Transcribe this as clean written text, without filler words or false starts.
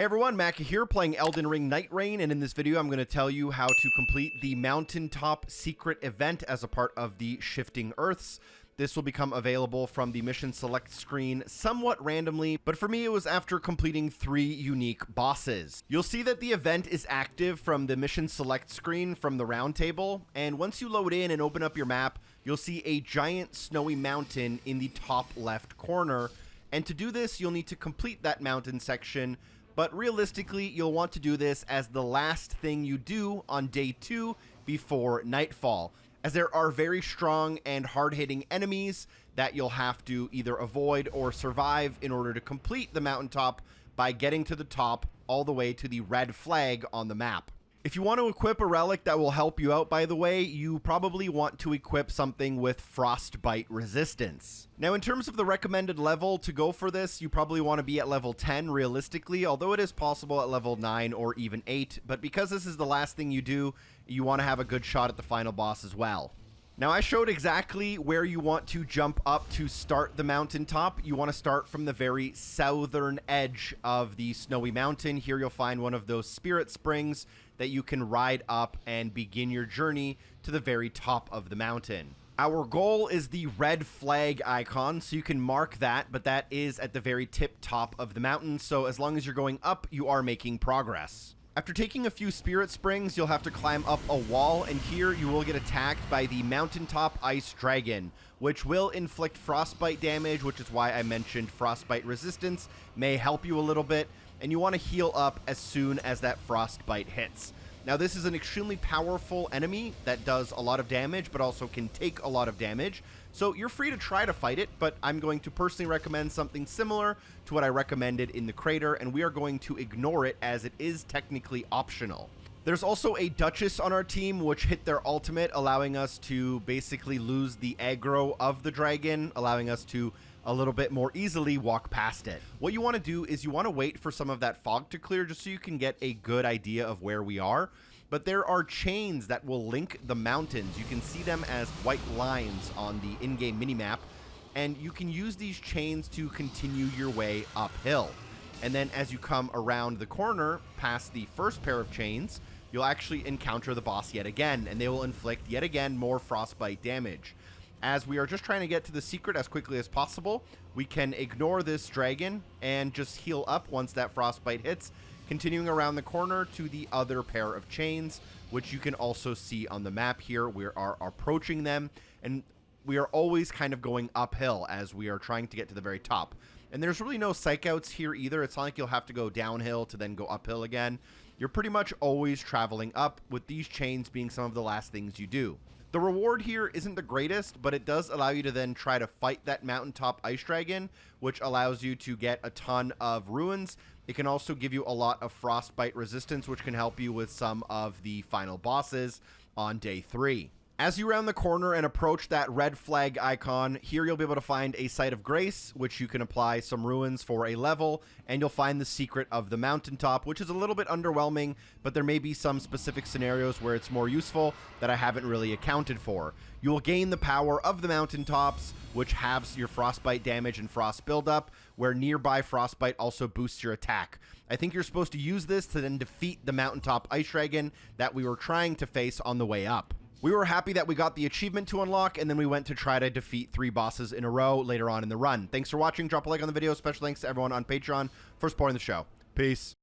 Hey everyone, Macca here playing Elden Ring Nightreign, and in this video I'm going to tell you how to complete the Mountaintop secret event as a part of the Shifting Earths. This will become available from the mission select screen somewhat randomly, but for me it was after completing 3 unique bosses. You'll see that the event is active from the mission select screen from the round table, and once you load in and open up your map, you'll see a giant snowy mountain in the top left corner, and to do this you'll need to complete that mountain section. But realistically, you'll want to do this as the last thing you do on day 2 before nightfall, as there are very strong and hard-hitting enemies that you'll have to either avoid or survive in order to complete the mountaintop by getting to the top all the way to the red flag on the map. If you want to equip a relic that will help you out, by the way, you probably want to equip something with frostbite resistance. Now, in terms of the recommended level to go for this, you probably want to be at level 10 realistically, although it is possible at level 9 or even 8. But because this is the last thing you do, you want to have a good shot at the final boss as well. Now, I showed exactly where you want to jump up to start the mountaintop. You want to start from the very southern edge of the snowy mountain. Here you'll find one of those spirit springs that you can ride up and begin your journey to the very top of the mountain. Our goal is the red flag icon, so you can mark that, but that is at the very tip top of the mountain, so as long as you're going up, you are making progress. After taking a few spirit springs, you'll have to climb up a wall, and here you will get attacked by the Mountaintop Ice Dragon, which will inflict frostbite damage, which is why I mentioned frostbite resistance may help you a little bit, and you want to heal up as soon as that frostbite hits. Now, this is an extremely powerful enemy that does a lot of damage, but also can take a lot of damage. So you're free to try to fight it, but I'm going to personally recommend something similar to what I recommended in the crater, and we are going to ignore it as it is technically optional. There's also a Duchess on our team, which hit their ultimate, allowing us to basically lose the aggro of the dragon, allowing us to a little bit more easily walk past it. What you want to do is you want to wait for some of that fog to clear just so you can get a good idea of where we are. But there are chains that will link the mountains. You can see them as white lines on the in-game minimap, and you can use these chains to continue your way uphill. And then as you come around the corner past the first pair of chains, you'll actually encounter the boss yet again, and they will inflict yet again more frostbite damage. As we are just trying to get to the secret as quickly as possible, we can ignore this dragon and just heal up once that frostbite hits, continuing around the corner to the other pair of chains, which you can also see on the map here. We are approaching them, and we are always kind of going uphill as we are trying to get to the very top. And there's really no psych outs here either. It's not like you'll have to go downhill to then go uphill again. You're pretty much always traveling up, with these chains being some of the last things you do. The reward here isn't the greatest, but it does allow you to then try to fight that Mountaintop Ice Dragon, which allows you to get a ton of ruins. It can also give you a lot of frostbite resistance, which can help you with some of the final bosses on day 3. As you round the corner and approach that red flag icon, here you'll be able to find a Site of Grace, which you can apply some ruins for a level, and you'll find the secret of the mountaintop, which is a little bit underwhelming, but there may be some specific scenarios where it's more useful that I haven't really accounted for. You will gain the power of the mountaintops, which halves your frostbite damage and frost buildup, where nearby frostbite also boosts your attack. I think you're supposed to use this to then defeat the Mountaintop Ice Dragon that we were trying to face on the way up. We were happy that we got the achievement to unlock, and then we went to try to defeat 3 bosses in a row later on in the run. Thanks for watching. Drop a like on the video. Special thanks to everyone on Patreon for supporting the show. Peace.